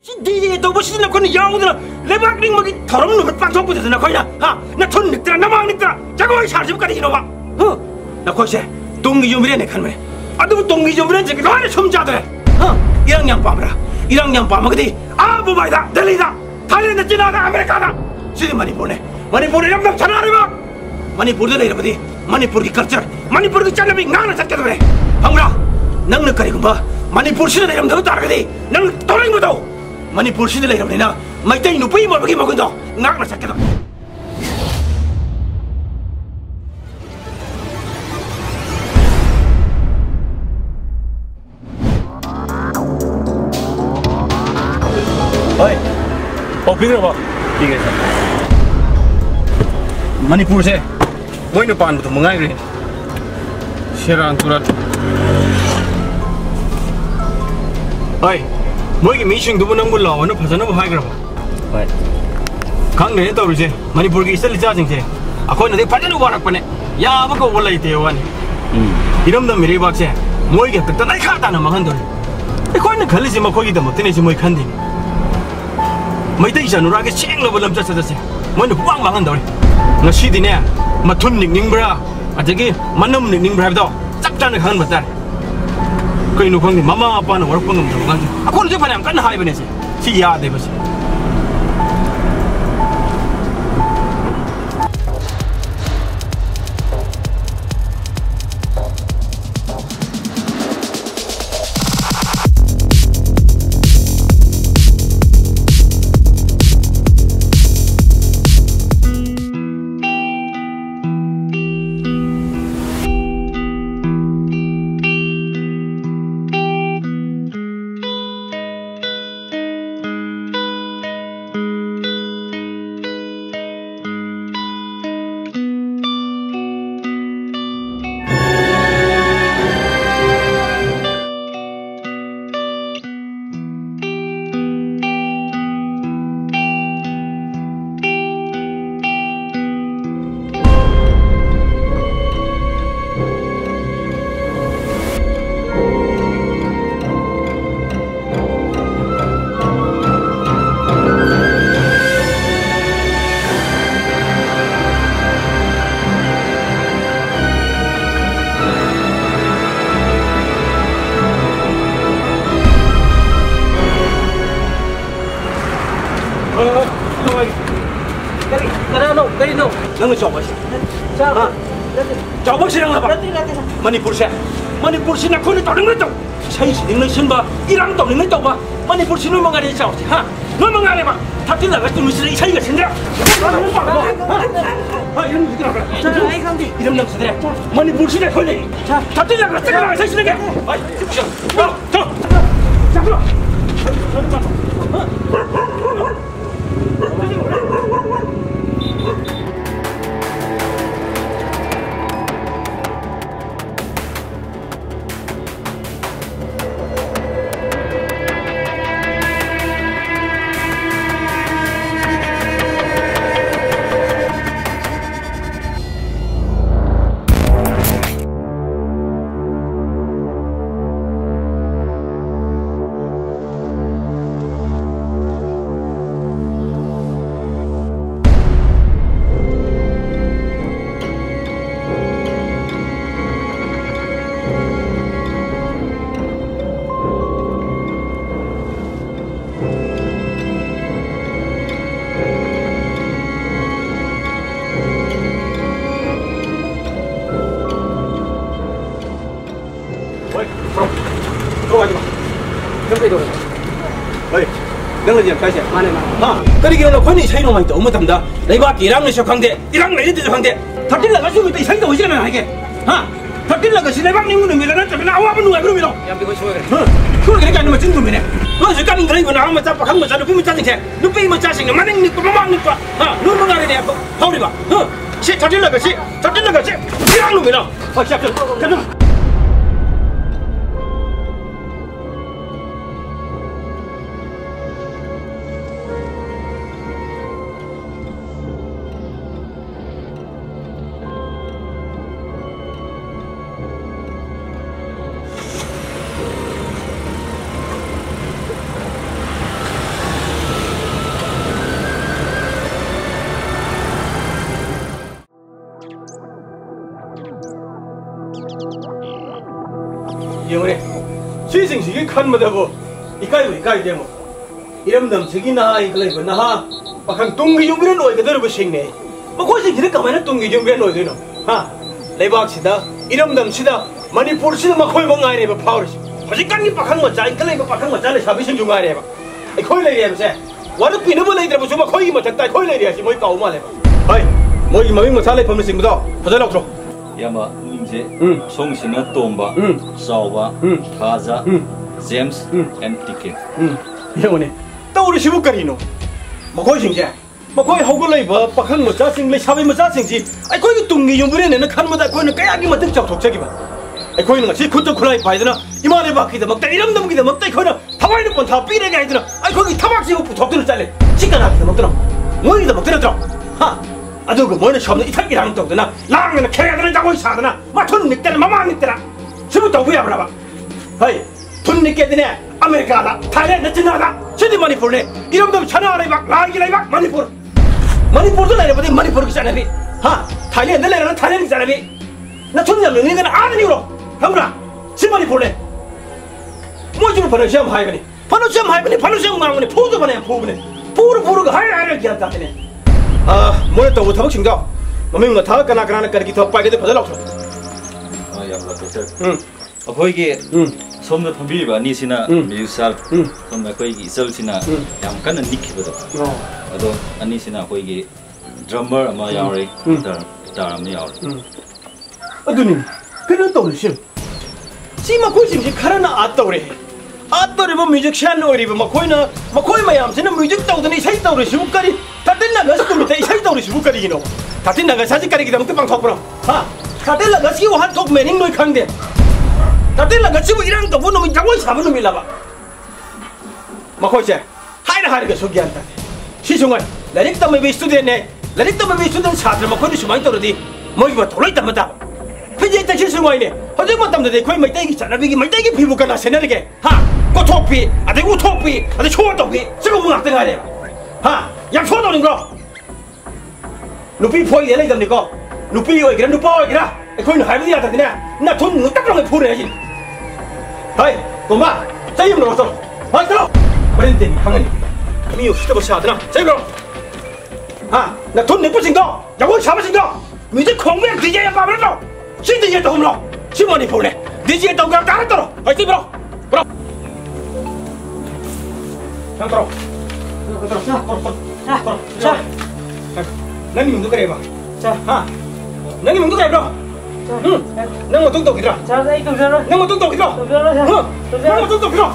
DJ 또 보시는 거는 야우들아 레바링 먹이 더럽는 것 빵 덮어대잖아 거기나 나돈 늑더라 나망 늑더라 자고 사집까지 이놈아 나 거기서 동기 좀 이래 내 칸에 아너 동기 좀 이래 저기 너네 점자들 이랑양 밤이라 이랑양 밤 그디 아부바이다 들리다 달리는 지나다 아메리카다 지금 머니포르 영상 전화를 막 머니포르 내려보디 머니포르 culture 머니포르 짤라비 나나 잡게 그래 방울아 năng cái gì Manipur xin này làm thứ ta cái gì năng tôi đánh vào đâu Manipur xin này làm này na mày tay nó bị một cái con đó ngác là chắc cái đó ơi biết rồi không biết rồi Manipur sẽ mỗi nó pan một thằng ngay rồi Sheran Turat ơi mỗi cái meeting đó nó muốn làm nó phải cho nó hay cái nào khang này tao rồi chứ Manipur cái Israel cha chính chứ à coi nó thì phải nó vào được này ya mà có vào lại tiêu anh 이런 데 미리 박세 mỗi cái tất cả khác ta nó mang hơn cái coi nó khởi gì mà coi cái đó một tên gì mỗi khăn đi mấy tay giờ nó ra cái chén nó vào làm chắc chắc mỗi nó quăng mang hơn rồi nó xí đi nè mà thun nín bra à cái mà nôm nín bra đó chắc chắn là hơn một tay cái nó không thì mama apa nó work pangam đâu ngang aku nó phải làm cái hai bên này chỉ ya đấy bớt nâng chọc vậy, chọc bác sĩ đang làm à? Manipur xin là con tàu đứng lấy tàu, xây dựng lấy xin ba, Iran tàu đứng lấy tàu ba, Manipur xin nói mang cái gì sao chứ ha? Nói mang cái này mà, thật tin là cái tụi mình xây cái xin đấy, Iran gì cái nào? Iran nâng xin đấy, Manipur xin là con này, thật tin là cái xây xin đấy cái, cho, chắc rồi. nâng lên cái gì? cái điều là quan niệm sai nó mày tổ mới tầm đó, lấy ba kỳ răng này sao khăng thế, răng này thì sao khăng thế, thật tin là cái suy nghĩ sai đâu chứ này cái, thật tin là cái suy nghĩ bác những người mình là nó chỉ là áo áo bên ngoài bên mình đâu, cái này mà chính của mình này, nó chỉ cần cái này mà ta không mà ta được mình thế, nó bị mà ta sinh là mang những cái mang những cái, nó mang cái này không đi vào, thật tin là cái gì, răng của mình đâu, chắc cái đó. 영원해 시승식이 칸마다고 이까이 이름담 저기나 이거 나하 막한 동기 용비는 어디 들어보 생네 뭐 거기서 이렇게 가면은 동기 용비는 어디 되노 하 레박시다 이름담시다 머니푸르시다 막 거기 뭔가 아니래 파워르시 허지간이 박한 거 짜, 이끌레 이거 박한 거 짜래 사비신 중 아니래 이 거기 내리야면서 와르 피는 애들 뭐 좀 거기 뭐 됐다 거기 내리야지 뭐 이까 오마래 아이 뭐 이 마음이 뭐 살래 범는 생보다 하자라고 들어 야마 이제 송신은 톰바 사오바 타자 제임스 앤티케 영원해 떠오르 시부까리노 뭐 거기 생제 뭐 거기 하고 레이버 박한 뭐 짜싱래 사비 뭐 짜싱지 아이 거기 동기 용비는 내는 칸마다 거기는 까야기만 득적 독적이만 아이 거기는 같이 그쪽 쿨라이 봐야되나 이만해 바퀴다 먹다 이름 넘기다 먹다 거기는 타바이는 건다 삐래게 하이더라 아이 거기 타박지 먹고 독들을 잘래 치과나기다 먹더라 뭐이다 먹더라 하 아주 그 뭐는 처음에 이탈기라는 떡드나 라면은 캐가들을 자고 있어하더나 막돈 닉대는 마마 닉대라 지금부터 후회하라 하이 돈 닉게 되네 아메리카다 타일랜드 지나다 시디 머니푸르네 이름도 천하라이 막 라이기라이 막 머니푸르도 내려보니 머니푸르 기사나비 하 타일랜드 내려는 타일랜드 기사나비 나 존재 명령은 아는 이유로 형구나 시 머니푸르네 뭐 좀 번호 시험 하이거니 번호 시험 말하거니 포도 번호야 포르가 하이를 기한다 되네 뭐였다 못하고 친다 너무 다 까나까나 더 빨리 받으라고 야마 도저 거기 somna phambi ba ni sina musical somna koi gi isal sina yam kan nikhibodo ado ani sina koi gi drummer ama yaure guitar ama yaure aduni kena tawrisim sima koi sim kharana atawre 뭐 뮤직션 오리고 뭐 거의 mayam sina music tawdani sai tawre sibukari tatinna gasku te sai tawre sibukari gino tatinna ga saji kari gidam tupang thokbro ha tatinna gasi wo han thok mening noi khangde tatinna gasi wo irang to bono mi jagoi sabunu milaba makoise haira ga sogi anta 시중은 라릭 때문에 왜 스튜디오네 라릭 때문에 왜 스튜디오 사들 뭐 거기 수많이 떨어지 뭐 이거 돌아있다 맞다 피지 때 실수와이네 어제 뭐 담는데 거의 뭐 떼기 잘라비기 뭐 떼기 피부가 나 세네게 하 고토피 아데 우토피 아데 초토피 저거 뭐 어떤 거야 하 약초도는 거 누피 포이 내려 있던 거 누피 이거 그래 누빠 이거라 거기는 할머니 하던데 나돈 딱 포래야지 하이 고마 자임 넣었어 맞어 그런데 당연히 미유 시도버시 하더나 자이로 나 돈 내고 진거 야고 잡으신 거 미제 공부에 디제야 빠버려 신디제 또 홈로 시머니 보내 디제야 또 그냥 따라 떨어 어디 불어 자 떨어 자 nangi mundu kare ba nangi mundu kare bro nang mo tung tung kira nang mo tung tung kira nang mo tung tung kira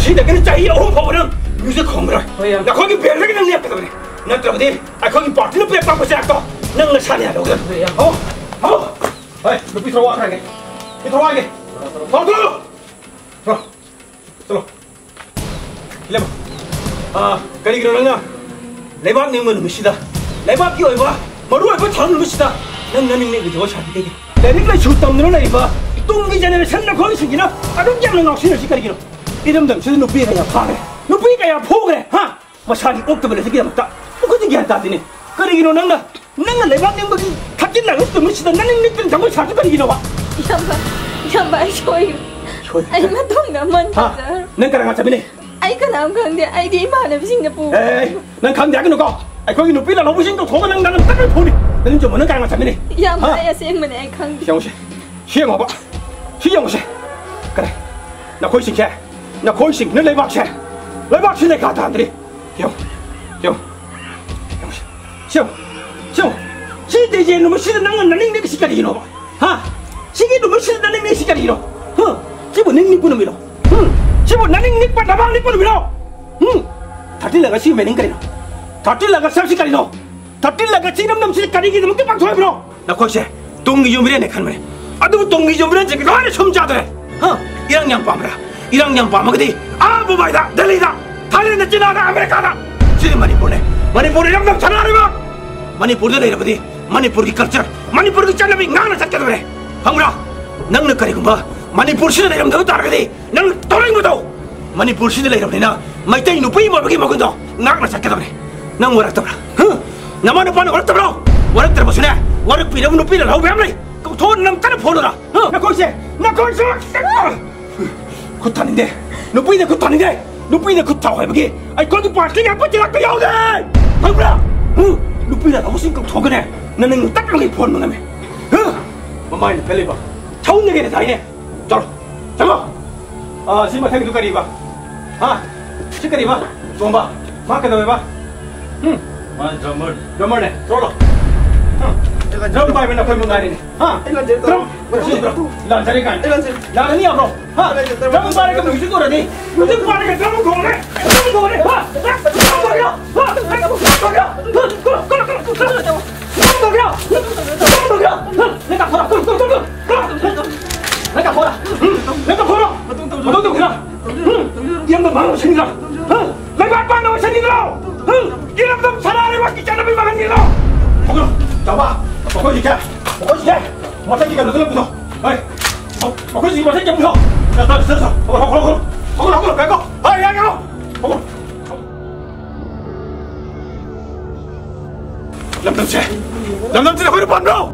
시대 그는 짜이 오버버는 뮤직 컴으로 나 거기 별하게 năng liệt rồi 나 들어보디 거기 버튼 배 빠고 시작도 능 차냐 너 그래 어이 너 비서 와 가게 비서 와 가게 들어 이래 그리 그러는가 레박 님은 무시다 레박이 어이봐 머루 어이봐 저는 무시다 나는 내 그저 잘 되게 내가 슛 없는 애 이봐 똥기 전에 산나 거기 생기나 아동 잡는 낚시를 시까리기로 이름도 저도 누비가 야 파래 누비가 야 포그래 뭐 사기 옥도벌에 새끼야 맞다 뭐 그런 게 한다더니 그러기로 내가 레박 님 거기 같은 날 없어 무시다 나는 니들 정말 사기 거리기로 와 Yamba shoyu. Ai matong naman ta. Nang karang sabi ni. Ai kanam kang dia ai di mana bising na po. Nang kang dia ko. Ai ko inu pila lo bising to thong nang nang takal phoni. Nang jo nang karang sabi ni. Yamba ya sing man ai kang. Xiang ba. Xiang ba. Kare. Na koi sing che. Na koi sing na lebak che. Lebak che ne ka ta andri. Yo. Xiang. 시대 이제 너무 시대 나는 나는 내 시까지 이노 시기 너무 시대 나는 내 시까지 이노 지금 닝닝 꾸는 미로 지금 나는 닝 빠다방 닝 꾸는 미로 다til라가 시 매닝 거리노 다til라가 삽시까지 노 다til라가 지름 넘시 까리기 좀 깨빵 좋아 미로 나 거기서 동기 유미래 내 칸만에 aduh tunggu jam berapa kita ada somja tu, irang yang pamra kedi, abu baida, Delhi dah, Thailand China dah, Amerika dah, sini Manipur yang dah cina ni mak, Manipur tu dah berarti, Manipur ki culture, Manipur ki cara ni ngan nak cakap tu ni, hamra, nang nak kari kumba, Manipur sini dah yang dah tar kedi, nang tolong betul, Manipur sini dah yang ni na, macam ini nupai mau bagi mau kundo, nang nak cakap tu ni, nang warak tu lah, nama apa nak warak tu lah, warak terus ni, warak pilih nupai dah, hau beam ni. Kau tahu nam tak ada follow dah. Nak kau sih. Kau tani deh. Nupi deh kau tahu bagi. Ay kau tu pasti apa jelak kau deh. Hamra. Nupi dah kau sih kau tahu kan? Nanti tak lagi phone mana me. Mama ini peli ba. Tahu ni kita ni. Jalo. Sini macam itu kari ba. Si kari ba. Jomba. Mak kata ba. Mana drummer ni. Solo. Drum by mana kau mengalir ni? Drum, lancar kan? Lancar ni apa? Drum by kau musik kau ni? Musik by kau drum kau ni? Yang bermalu sini lah. Lepas apa nak sini lah? Kita belum salah lewat kita nak makan ni lah. Coba, pokok jika, masa jika lu tu, hei, pokok jika masa jika tu, dah, pokok, kau, hei, pokok, lam tam sih, dah kau depan bro.